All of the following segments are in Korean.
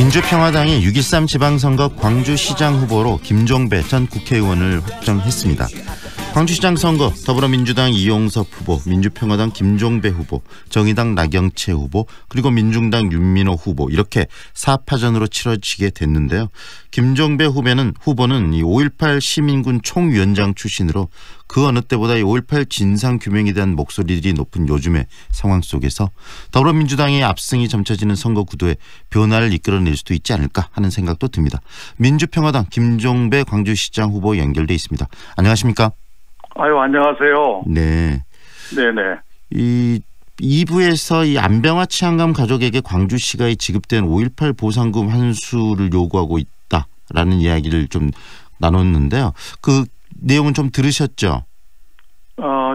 민주평화당이 6.13 지방선거 광주시장 후보로 김종배 전 국회의원을 확정했습니다. 광주시장 선거 더불어민주당 이용섭 후보, 민주평화당 김종배 후보, 정의당 나경채 후보, 그리고 민중당 윤민호 후보 이렇게 4파전으로 치러지게 됐는데요. 김종배 후보는 이 5.18 시민군 총위원장 출신으로 그 어느 때보다 이 5.18 진상규명에 대한 목소리들이 높은 요즘의 상황 속에서 더불어민주당의 압승이 점쳐지는 선거 구도에 변화를 이끌어낼 수도 있지 않을까 하는 생각도 듭니다. 민주평화당 김종배 광주시장 후보 연결돼 있습니다. 안녕하십니까? 아유, 안녕하세요. 네. 네네. 이 2부에서 이 안병화 치안감 가족에게 광주시가 지급된 5.18 보상금 환수를 요구하고 있다라는 이야기를 좀 나눴는데요. 그 내용은 좀 들으셨죠?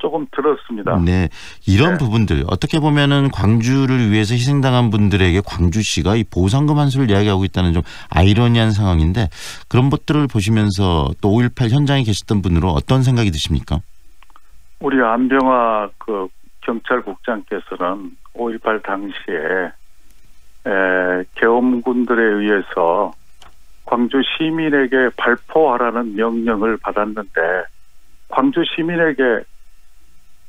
조금 들었습니다. 네. 이런 부분들 어떻게 보면은 광주를 위해서 희생당한 분들에게 광주시가 이 보상금 환수를 이야기하고 있다는 좀 아이러니한 상황인데 그런 것들을 보시면서 또 5.18 현장에 계셨던 분으로 어떤 생각이 드십니까? 우리 안병화 그 경찰국장께서는 5.18 당시에 계엄군들에 의해서 광주 시민에게 발포하라는 명령을 받았는데 광주 시민에게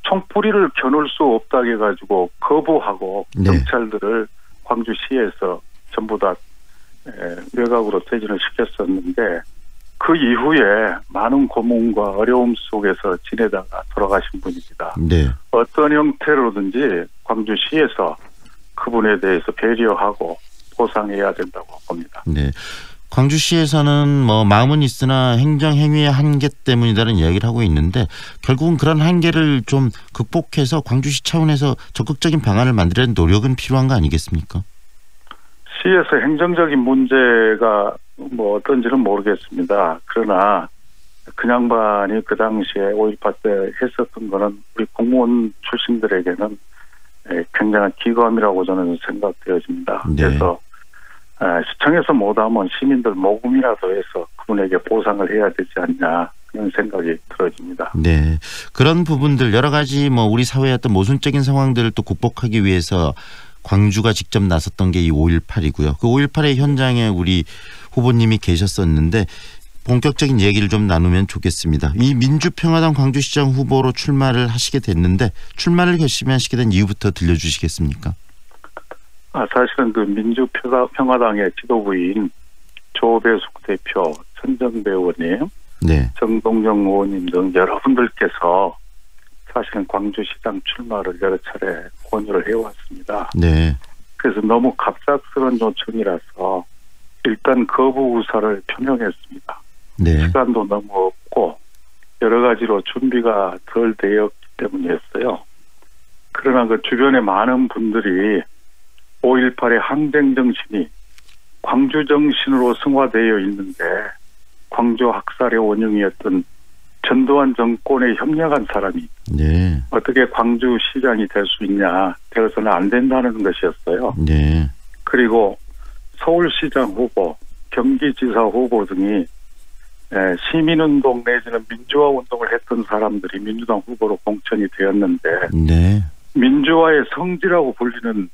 총뿌리를 겨눌 수 없다고 해가지고 거부하고 경찰들을 광주시에서 전부 다 외곽으로 퇴진을 시켰었는데 그 이후에 많은 고문과 어려움 속에서 지내다가 돌아가신 분입니다. 네. 어떤 형태로든지 광주시에서 그분에 대해서 배려하고 보상해야 된다고 봅니다. 네. 광주시에서는 뭐 마음은 있으나 행정행위의 한계 때문이라는 이야기를 하고 있는데 결국은 그런 한계를 좀 극복해서 광주시 차원에서 적극적인 방안을 만들려는 노력은 필요한 거 아니겠습니까? 시에서 행정적인 문제가 뭐 어떤지는 모르겠습니다. 그러나 그 양반이 그 당시에 5.18 때 했었던 거는 우리 공무원 출신들에게는 굉장한 기감이라고 저는 생각되어집니다. 네. 그래서 시청에서 못하면 시민들 모금이라도 해서 그분에게 보상을 해야 되지 않냐 그런 생각이 들어집니다. 네, 그런 부분들 여러 가지 뭐 우리 사회의 어떤 모순적인 상황들을 또 극복하기 위해서 광주가 직접 나섰던 게 이 5.18이고요. 그 5.18의 현장에 우리 후보님이 계셨었는데 본격적인 얘기를 좀 나누면 좋겠습니다. 이 민주평화당 광주시장 후보로 출마를 하시게 됐는데 출마를 결심하시게 된 이유부터 들려주시겠습니까? 사실은 그 민주평화당의 지도부인 조배숙 대표, 천정배 의원님, 네. 정동영 의원님 등 여러분들께서 사실은 광주시장 출마를 여러 차례 권유를 해왔습니다. 네. 그래서 너무 갑작스러운 요청이라서 일단 거부 의사를 표명했습니다. 네. 시간도 너무 없고 여러 가지로 준비가 덜 되었기 때문이었어요. 그러나 그 주변에 많은 분들이 5.18의 항쟁 정신이 광주 정신으로 승화되어 있는데 광주 학살의 원흉이었던 전두환 정권에 협력한 사람이 어떻게 광주시장이 될 수 있냐, 되어서는 안 된다는 것이었어요. 네. 그리고 서울시장 후보, 경기지사 후보 등이 시민운동 내지는 민주화 운동을 했던 사람들이 민주당 후보로 공천이 되었는데 민주화의 성지라고 불리는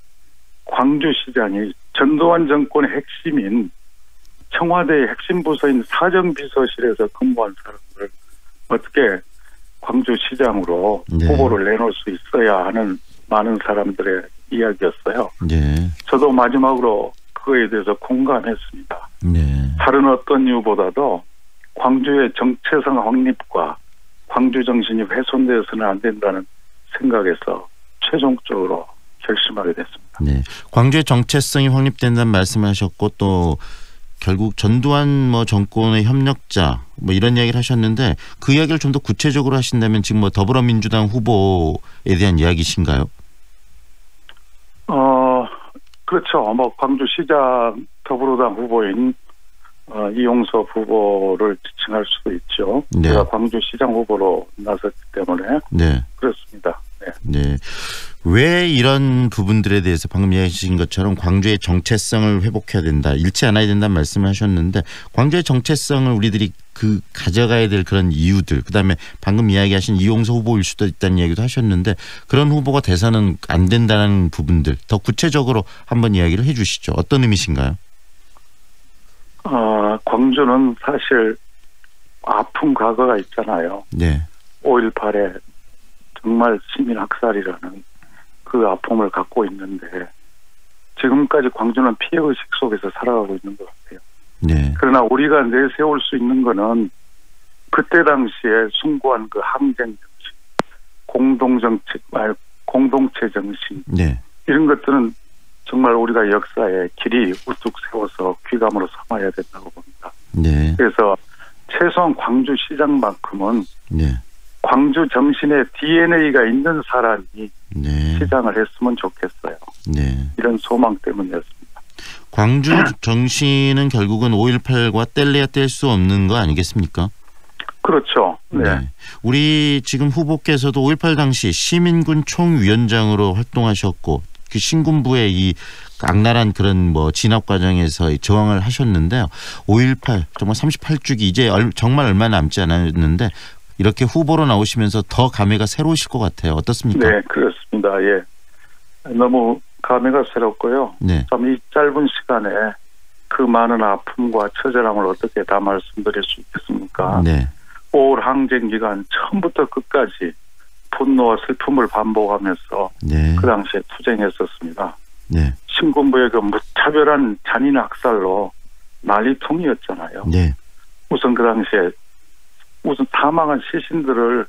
광주시장이 전두환 정권의 핵심인 청와대의 핵심 부서인 사정비서실에서 근무한 사람을 어떻게 광주시장으로 후보를 내놓을 수 있어야 하는 많은 사람들의 이야기였어요. 저도 마지막으로 그거에 대해서 공감했습니다. 다른 어떤 이유보다도 광주의 정체성 확립과 광주 정신이 훼손되어서는 안 된다는 생각에서 최종적으로 결심하게 됐습니다. 네, 광주의 정체성이 확립된다는 말씀을 하셨고 또 결국 전두환 정권의 협력자 이런 이야기를 하셨는데 그 이야기를 좀 더 구체적으로 하신다면 지금 더불어민주당 후보에 대한 이야기신가요? 그렇죠. 광주시장 더불어당 후보인 이용섭 후보를 지칭할 수도 있죠. 네. 제가 광주시장 후보로 나섰기 때문에 그렇습니다. 네. 왜 이런 부분들에 대해서 방금 이야기하신 것처럼 광주의 정체성을 회복해야 된다, 잃지 않아야 된다는 말씀을 하셨는데 광주의 정체성을 우리들이 가져가야 될 그런 이유들, 그다음에 방금 이야기하신 이용섭 후보일 수도 있다는 이야기도 하셨는데 그런 후보가 돼서는 안 된다는 부분들 더 구체적으로 한번 이야기를 해 주시죠. 어떤 의미신가요? 광주는 사실 아픈 과거가 있잖아요. 네. 5.18에 정말 시민 학살이라는 그 아픔을 갖고 있는데 지금까지 광주는 피해의식 속에서 살아가고 있는 것 같아요. 네. 그러나 우리가 내세울 수 있는 거는 그때 당시에 숭고한 그 항쟁 정신, 공동체 정신, 네. 이런 것들은 정말 우리가 역사에 길이 우뚝 세워서 귀감으로 삼아야 된다고 봅니다. 네. 그래서 최소한 광주시장만큼은 네. 광주 정신에 DNA가 있는 사람이 네. 시장을 했으면 좋겠어요. 네. 이런 소망 때문이었습니다. 광주 정신은 결국은 5.18과 뗄래야 뗄 수 없는 거 아니겠습니까? 그렇죠. 네. 네. 우리 지금 후보께서도 5.18 당시 시민군 총위원장으로 활동하셨고 그 신군부의 이 악랄한 그런 뭐 진압 과정에서 저항을 하셨는데요. 5.18 정말 38주기 이제 정말 얼마 남지 않았는데 이렇게 후보로 나오시면서 더 감회가 새로우실 것 같아요. 어떻습니까? 네, 그렇습니다. 예. 너무 감회가 새롭고요. 네. 참 이 짧은 시간에 그 많은 아픔과 처절함을 어떻게 다 말씀드릴 수 있겠습니까? 네. 5월 항쟁 기간 처음부터 끝까지 분노와 슬픔을 반복하면서 네. 그 당시에 투쟁했었습니다. 네. 신군부의 그 무차별한 잔인 학살로 난리통이었잖아요. 네. 우선 그 당시에 사망한 시신들을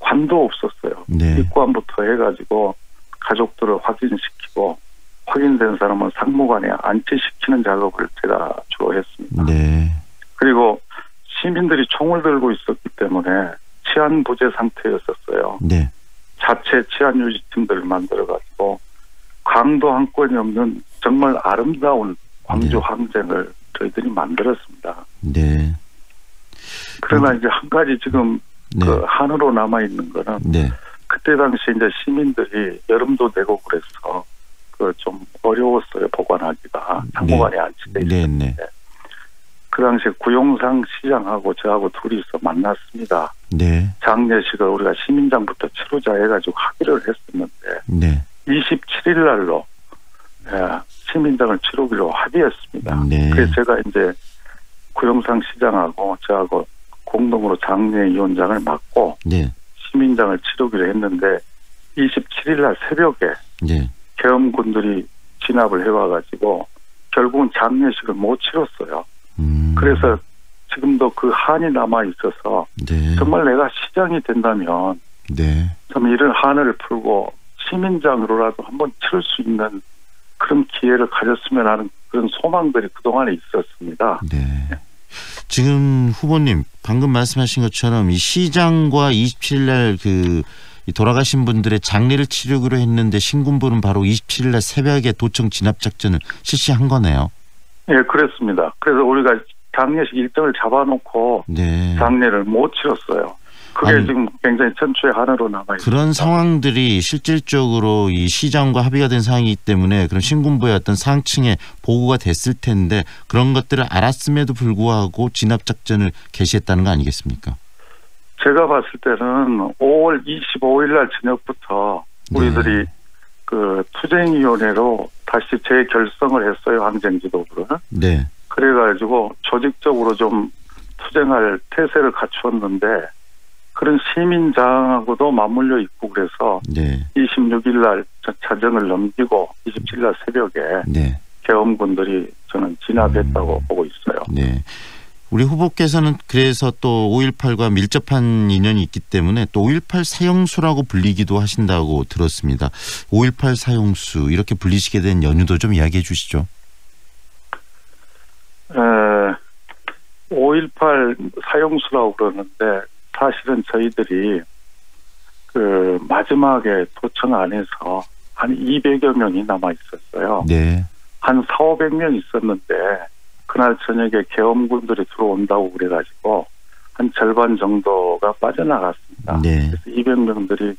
관도 없었어요. 네. 입관부터 해가지고 가족들을 확인시키고 확인된 사람은 상무관에 안치시키는 작업을 제가 주로 했습니다. 네. 그리고 시민들이 총을 들고 있었기 때문에 치안 부재 상태였었어요. 네. 자체 치안 유지팀들을 만들어가지고 강도 한 건이 없는 정말 아름다운 광주 네. 항쟁을 저희들이 만들었습니다. 네. 그러나 이제 한 가지 지금 네. 그 한으로 남아 있는 거는 네. 그때 당시 이제 시민들이 여름도 되고 그래서 그 좀 어려웠어요. 보관하기가 상무관에 안치돼 네. 있었는데 네. 그 당시 구용상 시장하고 저하고 둘이서 만났습니다. 네. 장례식을 우리가 시민장부터 치르자 해가지고 합의를 했었는데 네. 27일 날로 시민장을 치르기로 합의했습니다. 네. 그래서 제가 이제 구용상 시장하고 저하고 공동으로 장례위원장을 맡고 네. 시민장을 치르기로 했는데 27일 날 새벽에 네. 계엄군들이 진압을 해와가지고 결국은 장례식을 못 치렀어요. 그래서 지금도 그 한이 남아 있어서 네. 정말 내가 시장이 된다면 네. 좀 이런 한을 풀고 시민장으로라도 한번 치를 수 있는 그런 기회를 가졌으면 하는 그런 소망들이 그동안에 있었습니다. 네. 지금 후보님 방금 말씀하신 것처럼 이 시장과 27일 날 이 돌아가신 분들의 장례를 치르기로 했는데 신군부는 바로 27일 날 새벽에 도청 진압 작전을 실시한 거네요. 예, 그렇습니다. 그래서 우리가 장례식 일정을 잡아놓고 네. 장례를 못 치렀어요. 그게 아니, 지금 굉장히 천추의 한으로 남아있습니다. 그런 상황들이 실질적으로 이 시장과 합의가 된 상황이기 때문에 그런 신군부의 어떤 상층에 보고가 됐을 텐데 그런 것들을 알았음에도 불구하고 진압 작전을 개시했다는 거 아니겠습니까? 제가 봤을 때는 5월 25일 날 저녁부터 우리들이 그 투쟁위원회로 다시 재결성을 했어요. 항쟁지도부를. 네. 그래가지고 조직적으로 좀 투쟁할 태세를 갖추었는데 그런 시민장하고도 맞물려 있고 그래서 네. 26일 날 자정을 넘기고 27일 날 새벽에 네. 계엄군들이 저는 진압했다고 보고 있어요. 네. 우리 후보께서는 그래서 또 5.18과 밀접한 인연이 있기 때문에 또 5.18 사형수라고 불리기도 하신다고 들었습니다. 5.18 사형수 이렇게 불리시게 된 연유도 좀 이야기해 주시죠. 5.18 사형수라고 그러는데 사실은 저희들이 그 마지막에 도청 안에서 한 200여 명이 남아 있었어요. 네. 한 4,500명 있었는데 그날 저녁에 계엄군들이 들어온다고 그래가지고 한 절반 정도가 빠져나갔습니다. 네. 그래서 200명들이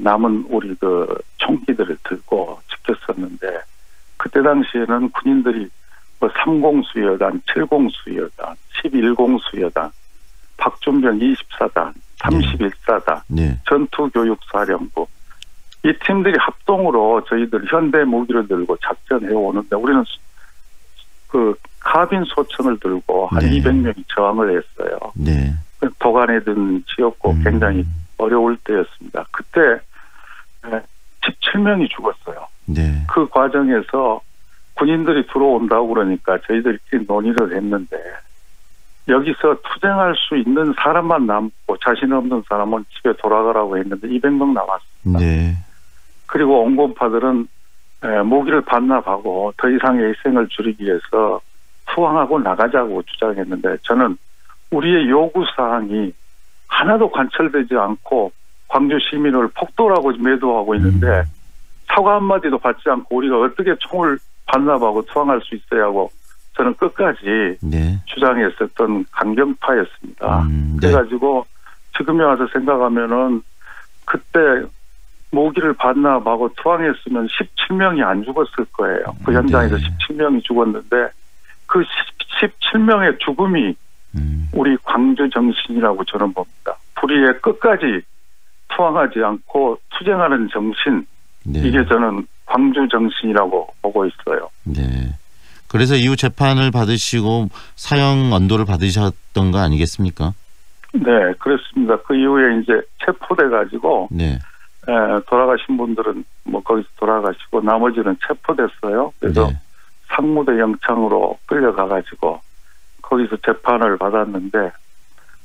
남은 우리 그 총기들을 들고 지켰었는데 그때 당시에는 군인들이 뭐 30수여단, 70수여단, 11공수여단, 박준병 24단, 31사단, 네. 전투교육사령부 이 팀들이 합동으로 저희들 현대 무기를 들고 작전해 오는데 우리는 그 카빈 소총을 들고 한 네. 200명이 저항을 했어요. 네. 도가내든 지었고 굉장히 어려울 때였습니다. 그때 17명이 죽었어요. 네. 그 과정에서 군인들이 들어온다고 그러니까 저희들끼리 논의를 했는데 여기서 투쟁할 수 있는 사람만 남고 자신 없는 사람은 집에 돌아가라고 했는데 200명 남았습니다. 네. 그리고 온건파들은 모기를 반납하고 더 이상의 희생을 줄이기 위해서 투항하고 나가자고 주장했는데 저는 우리의 요구사항이 하나도 관철되지 않고 광주 시민을 폭도라고 매도하고 있는데 사과 한마디도 받지 않고 우리가 어떻게 총을 반납하고 투항할 수 있어야 하고 저는 끝까지 네. 주장했었던 강경파였습니다. 네. 그래가지고 지금에 와서 생각하면은 그때 모기를 반납하고 투항했으면 17명이 안 죽었을 거예요. 그 현장에서 네. 17명이 죽었는데 그 17명의 죽음이 우리 광주 정신이라고 저는 봅니다. 불의에 끝까지 투항하지 않고 투쟁하는 정신, 네. 이게 저는 광주 정신이라고 보고 있어요. 네. 그래서 이후 재판을 받으시고 사형 언도를 받으셨던 거 아니겠습니까? 네, 그렇습니다. 그 이후에 이제 체포돼 가지고 네. 돌아가신 분들은 뭐 거기서 돌아가시고 나머지는 체포됐어요. 그래서 네. 상무대 영창으로 끌려가 가지고 거기서 재판을 받았는데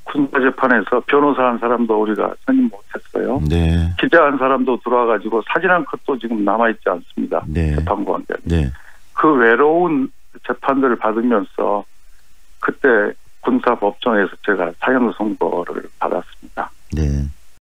군사 재판에서 변호사 한 사람도 우리가 선임 못했어요. 네. 기자 한 사람도 들어와 가지고 사진 한 컷도 지금 남아 있지 않습니다. 네. 재판 관계. 네. 그 외로운 재판들을 받으면서 그때 군사법정에서 제가 사형 선고를 받았습니다. 네.